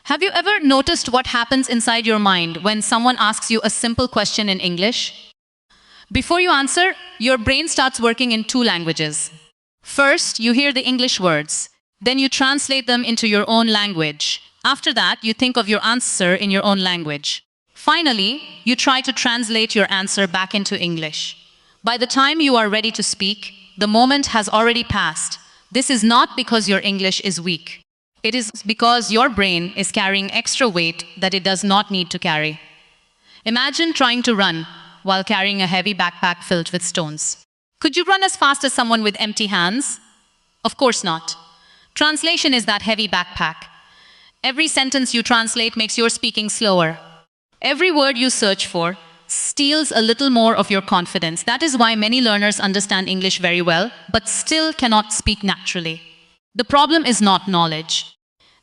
Have you ever noticed what happens inside your mind when someone asks you a simple question in English? Before you answer, your brain starts working in two languages. First, you hear the English words. Then you translate them into your own language. After that, you think of your answer in your own language. Finally, you try to translate your answer back into English. By the time you are ready to speak, the moment has already passed. This is not because your English is weak. It is because your brain is carrying extra weight that it does not need to carry. Imagine trying to run while carrying a heavy backpack filled with stones. Could you run as fast as someone with empty hands? Of course not. Translation is that heavy backpack. Every sentence you translate makes your speaking slower. Every word you search for steals a little more of your confidence. That is why many learners understand English very well, but still cannot speak naturally. The problem is not knowledge.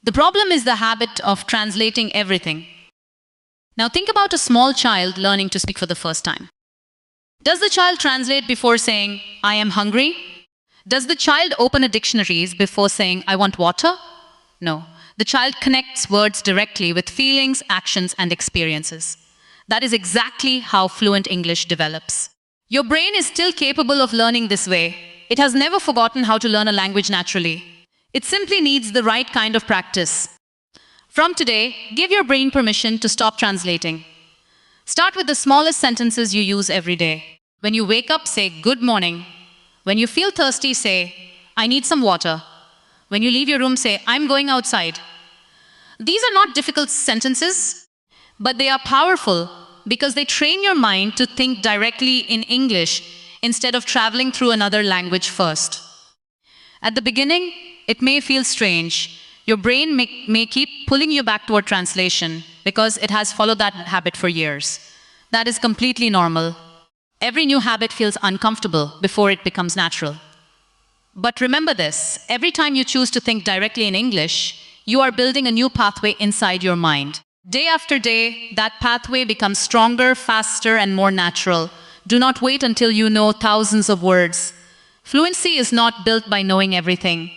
The problem is the habit of translating everything. Now think about a small child learning to speak for the first time. Does the child translate before saying, "I am hungry"? Does the child open a dictionary before saying, "I want water"? No. The child connects words directly with feelings, actions, and experiences. That is exactly how fluent English develops. Your brain is still capable of learning this way. It has never forgotten how to learn a language naturally. It simply needs the right kind of practice. From today, give your brain permission to stop translating. Start with the smallest sentences you use every day. When you wake up, say, "Good morning." When you feel thirsty, say, "I need some water." When you leave your room, say, "I'm going outside." These are not difficult sentences, but they are powerful because they train your mind to think directly in English instead of traveling through another language first. At the beginning, it may feel strange. Your brain may keep pulling you back toward translation because it has followed that habit for years. That is completely normal. Every new habit feels uncomfortable before it becomes natural. But remember this, every time you choose to think directly in English, you are building a new pathway inside your mind. Day after day, that pathway becomes stronger, faster, and more natural. Do not wait until you know thousands of words. Fluency is not built by knowing everything.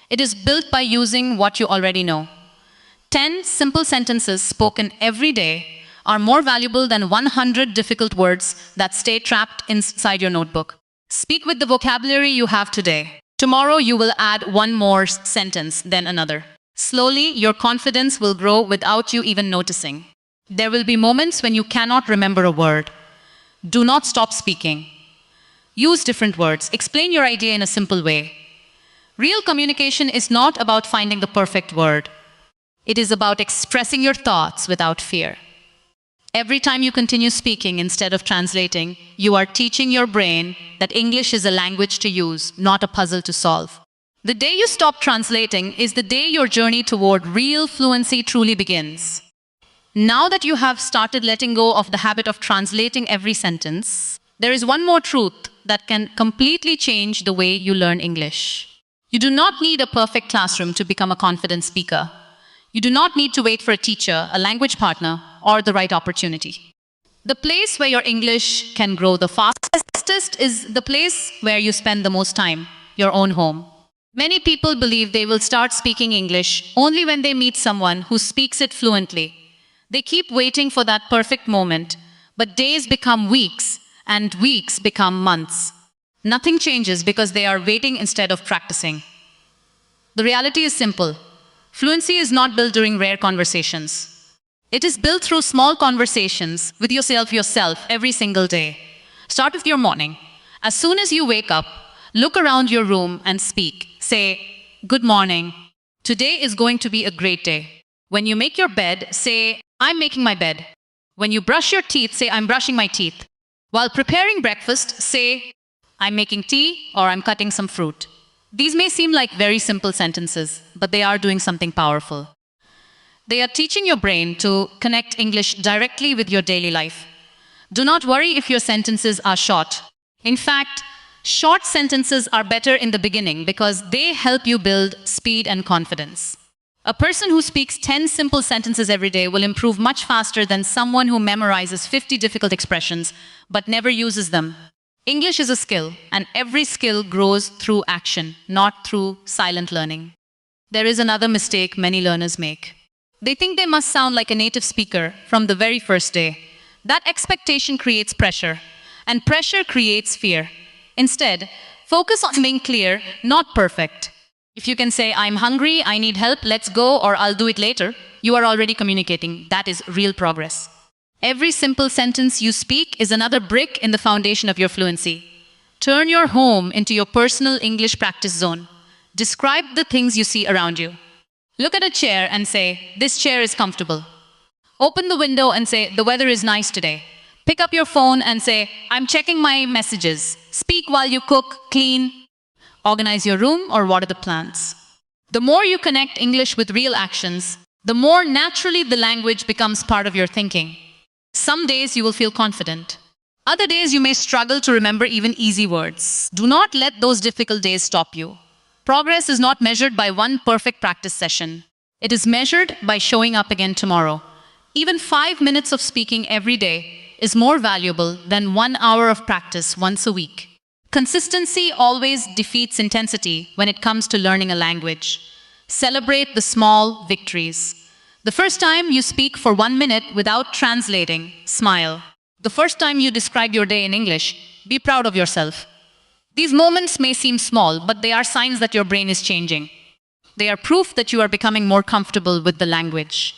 It is built by using what you already know. 10 simple sentences spoken every day are more valuable than 100 difficult words that stay trapped inside your notebook. Speak with the vocabulary you have today. Tomorrow you will add one more sentence, then another. Slowly, your confidence will grow without you even noticing. There will be moments when you cannot remember a word. Do not stop speaking. Use different words. Explain your idea in a simple way. Real communication is not about finding the perfect word. It is about expressing your thoughts without fear. Every time you continue speaking instead of translating, you are teaching your brain that English is a language to use, not a puzzle to solve. The day you stop translating is the day your journey toward real fluency truly begins. Now that you have started letting go of the habit of translating every sentence, there is one more truth that can completely change the way you learn English. You do not need a perfect classroom to become a confident speaker. You do not need to wait for a teacher, a language partner, or the right opportunity. The place where your English can grow the fastest is the place where you spend the most time, your own home. Many people believe they will start speaking English only when they meet someone who speaks it fluently. They keep waiting for that perfect moment, but days become weeks, and weeks become months. Nothing changes because they are waiting instead of practicing. The reality is simple. Fluency is not built during rare conversations. It is built through small conversations with yourself every single day. Start with your morning. As soon as you wake up, look around your room and speak. Say, "Good morning. Today is going to be a great day." When you make your bed, say, "I'm making my bed." When you brush your teeth, say, "I'm brushing my teeth." While preparing breakfast, say, "I'm making tea," or "I'm cutting some fruit." These may seem like very simple sentences, but they are doing something powerful. They are teaching your brain to connect English directly with your daily life. Do not worry if your sentences are short. In fact, short sentences are better in the beginning because they help you build speed and confidence. A person who speaks 10 simple sentences every day will improve much faster than someone who memorizes 50 difficult expressions but never uses them. English is a skill, and every skill grows through action, not through silent learning. There is another mistake many learners make. They think they must sound like a native speaker from the very first day. That expectation creates pressure, and pressure creates fear. Instead, focus on being clear, not perfect. If you can say, I'm hungry, I need help, let's go, or I'll do it later, you are already communicating. That is real progress. Every simple sentence you speak is another brick in the foundation of your fluency. Turn your home into your personal English practice zone. Describe the things you see around you. Look at a chair and say, this chair is comfortable. Open the window and say, the weather is nice today. Pick up your phone and say, I'm checking my messages. Speak while you cook, clean, organize your room, or water the plants. The more you connect English with real actions, the more naturally the language becomes part of your thinking. Some days you will feel confident. Other days you may struggle to remember even easy words. Do not let those difficult days stop you. Progress is not measured by one perfect practice session. It is measured by showing up again tomorrow. Even 5 minutes of speaking every day is more valuable than 1 hour of practice once a week. Consistency always defeats intensity when it comes to learning a language. Celebrate the small victories. The first time you speak for 1 minute without translating, smile. The first time you describe your day in English, be proud of yourself. These moments may seem small, but they are signs that your brain is changing. They are proof that you are becoming more comfortable with the language.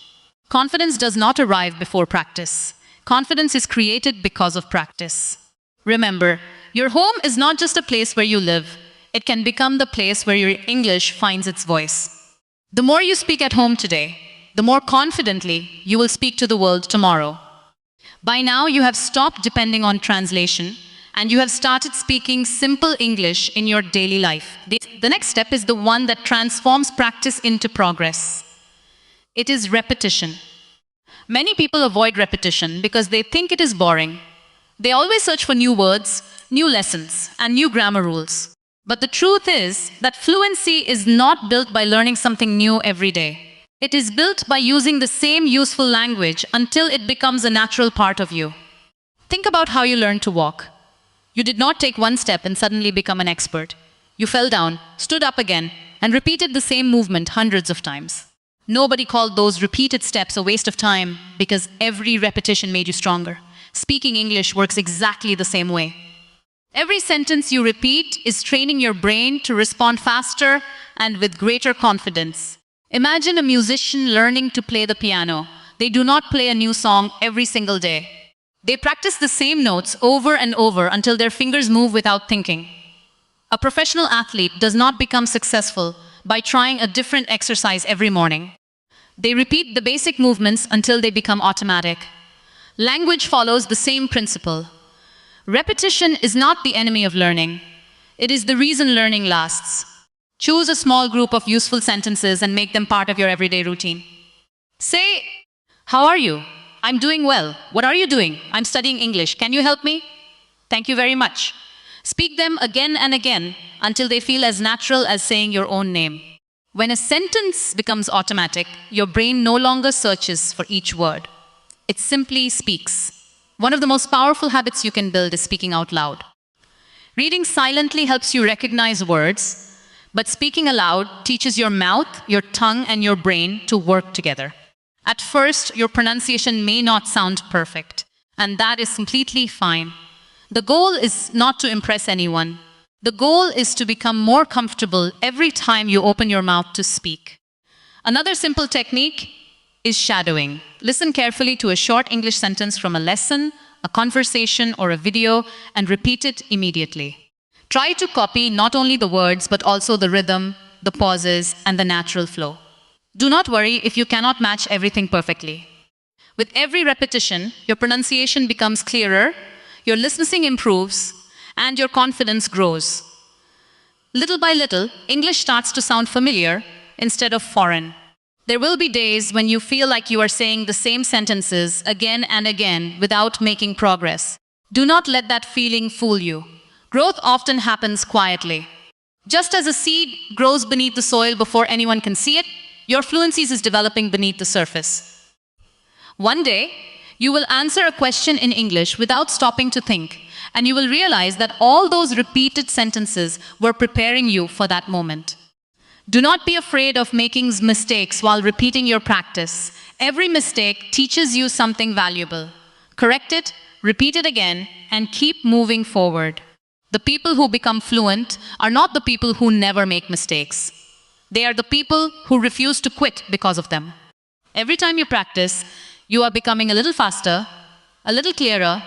Confidence does not arrive before practice. Confidence is created because of practice. Remember, your home is not just a place where you live. It can become the place where your English finds its voice. The more you speak at home today, the more confidently you will speak to the world tomorrow. By now, you have stopped depending on translation, and you have started speaking simple English in your daily life. The next step is the one that transforms practice into progress. It is repetition. Many people avoid repetition because they think it is boring. They always search for new words, new lessons, and new grammar rules. But the truth is that fluency is not built by learning something new every day. It is built by using the same useful language until it becomes a natural part of you. Think about how you learned to walk. You did not take one step and suddenly become an expert. You fell down, stood up again, and repeated the same movement hundreds of times. Nobody called those repeated steps a waste of time because every repetition made you stronger. Speaking English works exactly the same way. Every sentence you repeat is training your brain to respond faster and with greater confidence. Imagine a musician learning to play the piano. They do not play a new song every single day. They practice the same notes over and over until their fingers move without thinking. A professional athlete does not become successful by trying a different exercise every morning. They repeat the basic movements until they become automatic. Language follows the same principle. Repetition is not the enemy of learning. It is the reason learning lasts. Choose a small group of useful sentences and make them part of your everyday routine. Say, how are you? I'm doing well. What are you doing? I'm studying English. Can you help me? Thank you very much. Speak them again and again until they feel as natural as saying your own name. When a sentence becomes automatic, your brain no longer searches for each word. It simply speaks. One of the most powerful habits you can build is speaking out loud. Reading silently helps you recognize words, but speaking aloud teaches your mouth, your tongue, and your brain to work together. At first, your pronunciation may not sound perfect, and that is completely fine. The goal is not to impress anyone. The goal is to become more comfortable every time you open your mouth to speak. Another simple technique is shadowing. Listen carefully to a short English sentence from a lesson, a conversation, or a video, and repeat it immediately. Try to copy not only the words, but also the rhythm, the pauses, and the natural flow. Do not worry if you cannot match everything perfectly. With every repetition, your pronunciation becomes clearer, your listening improves, and your confidence grows. Little by little, English starts to sound familiar instead of foreign. There will be days when you feel like you are saying the same sentences again and again without making progress. Do not let that feeling fool you. Growth often happens quietly. Just as a seed grows beneath the soil before anyone can see it, your fluency is developing beneath the surface. One day, you will answer a question in English without stopping to think, and you will realize that all those repeated sentences were preparing you for that moment. Do not be afraid of making mistakes while repeating your practice. Every mistake teaches you something valuable. Correct it, repeat it again, and keep moving forward. The people who become fluent are not the people who never make mistakes. They are the people who refuse to quit because of them. Every time you practice, you are becoming a little faster, a little clearer,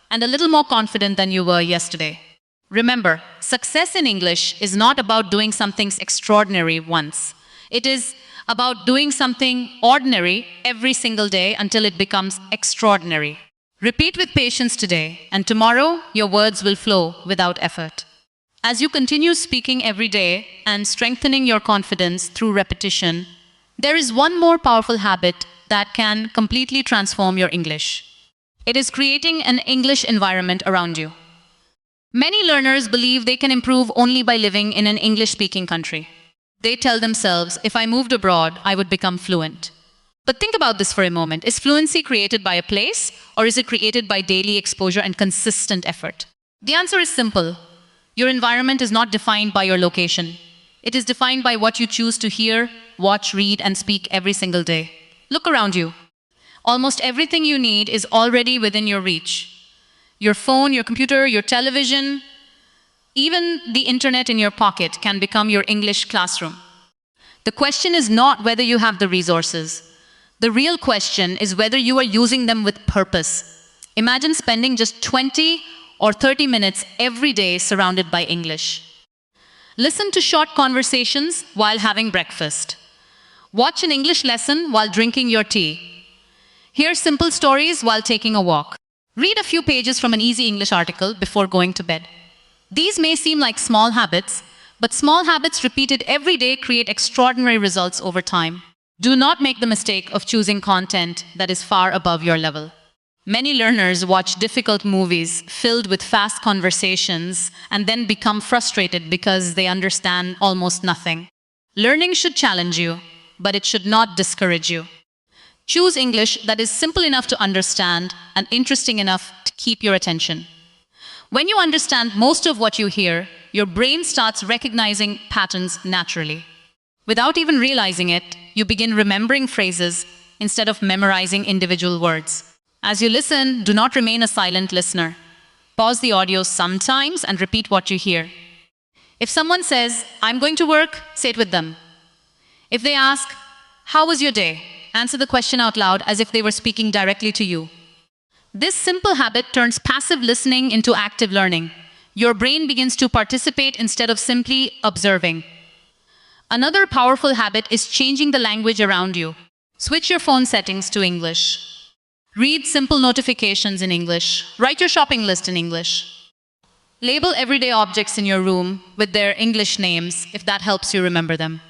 and a little more confident than you were yesterday. Remember, success in English is not about doing something extraordinary once. It is about doing something ordinary every single day until it becomes extraordinary. Repeat with patience today, and tomorrow your words will flow without effort. As you continue speaking every day and strengthening your confidence through repetition, there is one more powerful habit that can completely transform your English. It is creating an English environment around you. Many learners believe they can improve only by living in an English-speaking country. They tell themselves, if I moved abroad, I would become fluent. But think about this for a moment. Is fluency created by a place, or is it created by daily exposure and consistent effort? The answer is simple. Your environment is not defined by your location. It is defined by what you choose to hear, watch, read, and speak every single day. Look around you. Almost everything you need is already within your reach. Your phone, your computer, your television, even the internet in your pocket can become your English classroom. The question is not whether you have the resources. The real question is whether you are using them with purpose. Imagine spending just 20 or 30 minutes every day surrounded by English. Listen to short conversations while having breakfast. Watch an English lesson while drinking your tea. Hear simple stories while taking a walk. Read a few pages from an easy English article before going to bed. These may seem like small habits, but small habits repeated every day create extraordinary results over time. Do not make the mistake of choosing content that is far above your level. Many learners watch difficult movies filled with fast conversations and then become frustrated because they understand almost nothing. Learning should challenge you, but it should not discourage you. Choose English that is simple enough to understand and interesting enough to keep your attention. When you understand most of what you hear, your brain starts recognizing patterns naturally. Without even realizing it, you begin remembering phrases instead of memorizing individual words. As you listen, do not remain a silent listener. Pause the audio sometimes and repeat what you hear. If someone says, I'm going to work, say it with them. If they ask, how was your day? Answer the question out loud as if they were speaking directly to you. This simple habit turns passive listening into active learning. Your brain begins to participate instead of simply observing. Another powerful habit is changing the language around you. Switch your phone settings to English. Read simple notifications in English. Write your shopping list in English. Label everyday objects in your room with their English names if that helps you remember them.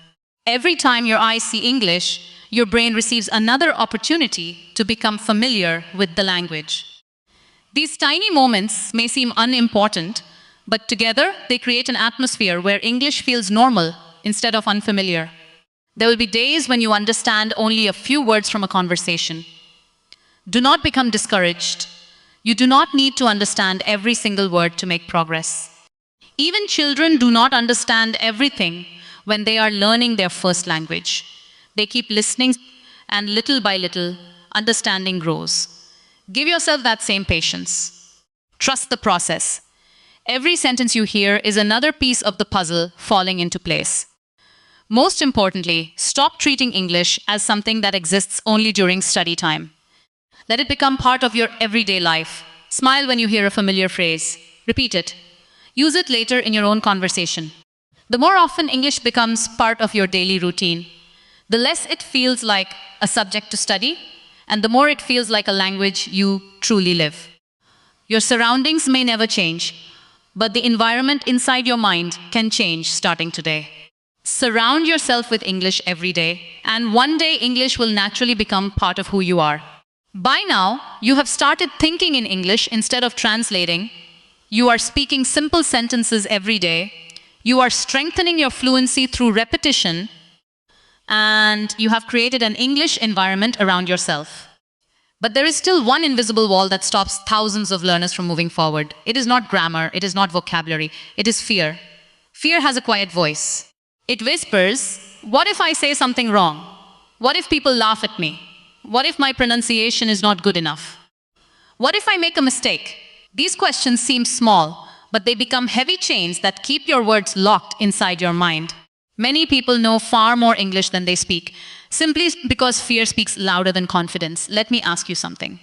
Every time your eyes see English, your brain receives another opportunity to become familiar with the language. These tiny moments may seem unimportant, but together they create an atmosphere where English feels normal instead of unfamiliar. There will be days when you understand only a few words from a conversation. Do not become discouraged. You do not need to understand every single word to make progress. Even children do not understand everything when they are learning their first language. They keep listening, and little by little, understanding grows. Give yourself that same patience. Trust the process. Every sentence you hear is another piece of the puzzle falling into place. Most importantly, stop treating English as something that exists only during study time. Let it become part of your everyday life. Smile when you hear a familiar phrase. Repeat it. Use it later in your own conversation. The more often English becomes part of your daily routine, the less it feels like a subject to study, and the more it feels like a language you truly live. Your surroundings may never change, but the environment inside your mind can change starting today. Surround yourself with English every day, and one day English will naturally become part of who you are. By now, you have started thinking in English instead of translating. You are speaking simple sentences every day. You are strengthening your fluency through repetition, and you have created an English environment around yourself. But there is still one invisible wall that stops thousands of learners from moving forward. It is not grammar, it is not vocabulary, it is fear. Fear has a quiet voice. It whispers, what if I say something wrong? What if people laugh at me? What if my pronunciation is not good enough? What if I make a mistake? These questions seem small, but they become heavy chains that keep your words locked inside your mind. Many people know far more English than they speak, simply because fear speaks louder than confidence. Let me ask you something.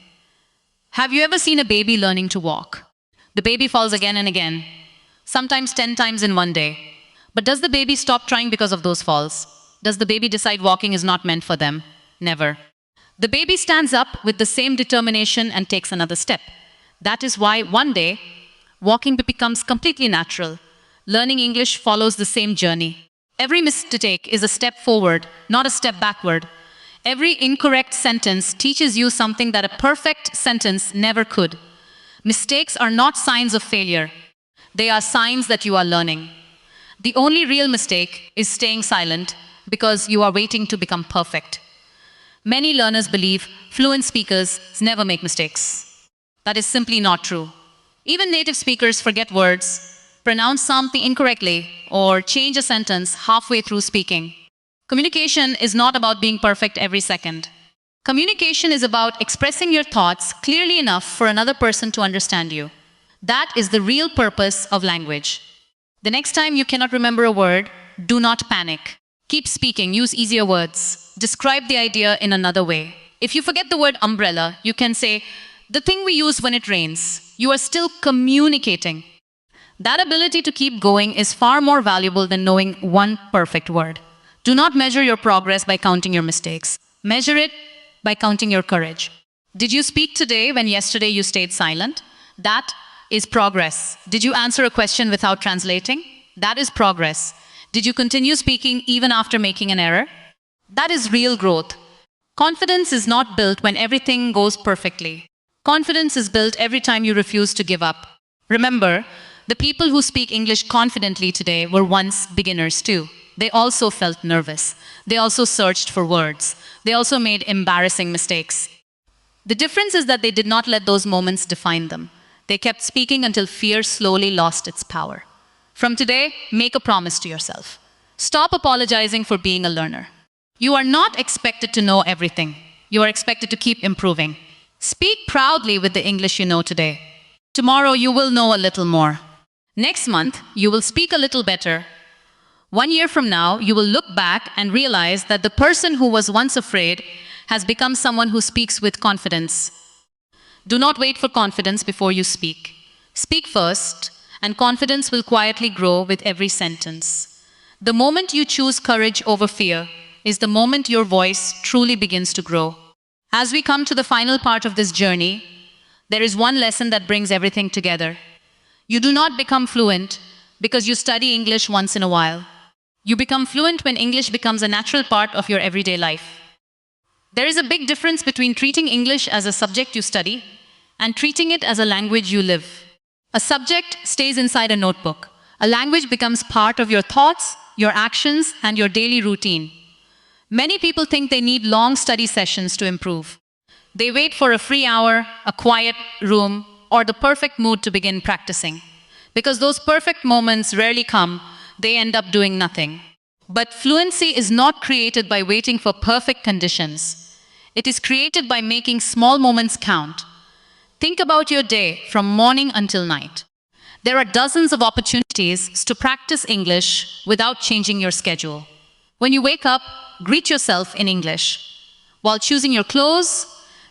Have you ever seen a baby learning to walk? The baby falls again and again, sometimes 10 times in one day. But does the baby stop trying because of those falls? Does the baby decide walking is not meant for them? Never. The baby stands up with the same determination and takes another step. That is why one day, walking becomes completely natural. Learning English follows the same journey. Every mistake is a step forward, not a step backward. Every incorrect sentence teaches you something that a perfect sentence never could. Mistakes are not signs of failure. They are signs that you are learning. The only real mistake is staying silent because you are waiting to become perfect. Many learners believe fluent speakers never make mistakes. That is simply not true. Even native speakers forget words, pronounce something incorrectly, or change a sentence halfway through speaking. Communication is not about being perfect every second. Communication is about expressing your thoughts clearly enough for another person to understand you. That is the real purpose of language. The next time you cannot remember a word, do not panic. Keep speaking, use easier words. Describe the idea in another way. If you forget the word umbrella, you can say, the thing we use when it rains. You are still communicating. That ability to keep going is far more valuable than knowing one perfect word. Do not measure your progress by counting your mistakes. Measure it by counting your courage. Did you speak today when yesterday you stayed silent? That is progress. Did you answer a question without translating? That is progress. Did you continue speaking even after making an error? That is real growth. Confidence is not built when everything goes perfectly. Confidence is built every time you refuse to give up. Remember, the people who speak English confidently today were once beginners too. They also felt nervous. They also searched for words. They also made embarrassing mistakes. The difference is that they did not let those moments define them. They kept speaking until fear slowly lost its power. From today, make a promise to yourself. Stop apologizing for being a learner. You are not expected to know everything. You are expected to keep improving. Speak proudly with the English you know today. Tomorrow you will know a little more. Next month, you will speak a little better. 1 year from now, you will look back and realize that the person who was once afraid has become someone who speaks with confidence. Do not wait for confidence before you speak. Speak first, and confidence will quietly grow with every sentence. The moment you choose courage over fear is the moment your voice truly begins to grow. As we come to the final part of this journey, there is one lesson that brings everything together. You do not become fluent because you study English once in a while. You become fluent when English becomes a natural part of your everyday life. There is a big difference between treating English as a subject you study and treating it as a language you live. A subject stays inside a notebook. A language becomes part of your thoughts, your actions, and your daily routine. Many people think they need long study sessions to improve. They wait for a free hour, a quiet room, or the perfect mood to begin practicing. Because those perfect moments rarely come, they end up doing nothing. But fluency is not created by waiting for perfect conditions. It is created by making small moments count. Think about your day from morning until night. There are dozens of opportunities to practice English without changing your schedule. When you wake up, greet yourself in English. While choosing your clothes,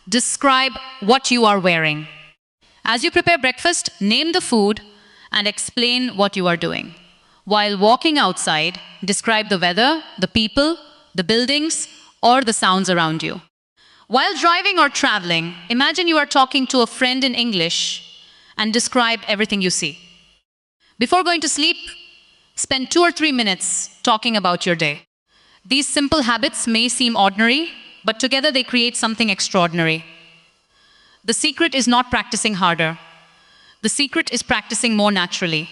describe what you are wearing. As you prepare breakfast, name the food and explain what you are doing. While walking outside, describe the weather, the people, the buildings, or the sounds around you. While driving or traveling, imagine you are talking to a friend in English and describe everything you see. Before going to sleep, spend 2 or 3 minutes talking about your day. These simple habits may seem ordinary, but together they create something extraordinary. The secret is not practicing harder. The secret is practicing more naturally.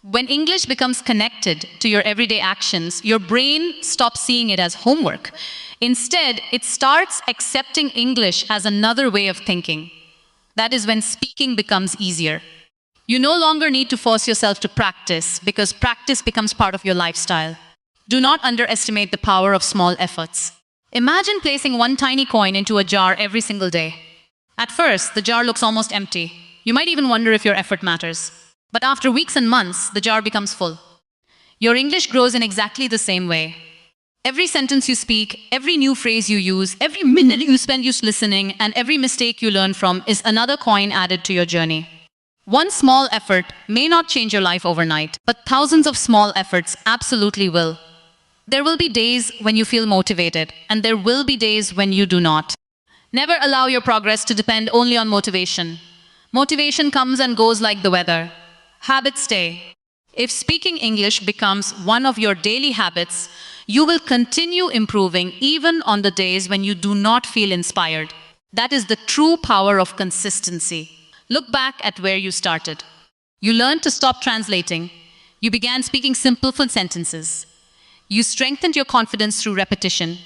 When English becomes connected to your everyday actions, your brain stops seeing it as homework. Instead, it starts accepting English as another way of thinking. That is when speaking becomes easier. You no longer need to force yourself to practice because practice becomes part of your lifestyle. Do not underestimate the power of small efforts. Imagine placing one tiny coin into a jar every single day. At first, the jar looks almost empty. You might even wonder if your effort matters. But after weeks and months, the jar becomes full. Your English grows in exactly the same way. Every sentence you speak, every new phrase you use, every minute you spend just listening, and every mistake you learn from is another coin added to your journey. One small effort may not change your life overnight, but thousands of small efforts absolutely will. There will be days when you feel motivated, and there will be days when you do not. Never allow your progress to depend only on motivation. Motivation comes and goes like the weather. Habits stay. If speaking English becomes one of your daily habits, you will continue improving even on the days when you do not feel inspired. That is the true power of consistency. Look back at where you started. You learned to stop translating. You began speaking simple sentences. You strengthened your confidence through repetition.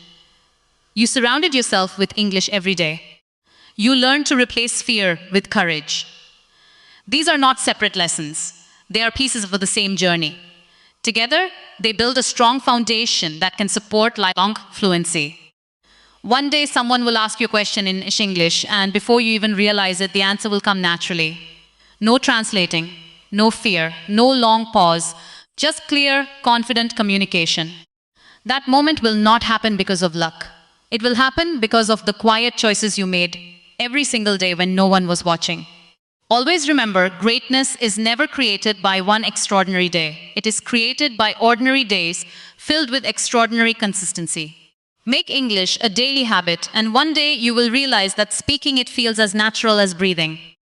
You surrounded yourself with English every day. You learned to replace fear with courage. These are not separate lessons. They are pieces of the same journey. Together, they build a strong foundation that can support lifelong fluency. One day, someone will ask you a question in English, and before you even realize it, the answer will come naturally. No translating, no fear, no long pause, just clear, confident communication. That moment will not happen because of luck. It will happen because of the quiet choices you made every single day when no one was watching. Always remember, greatness is never created by one extraordinary day. It is created by ordinary days filled with extraordinary consistency. Make English a daily habit, and one day you will realize that speaking it feels as natural as breathing.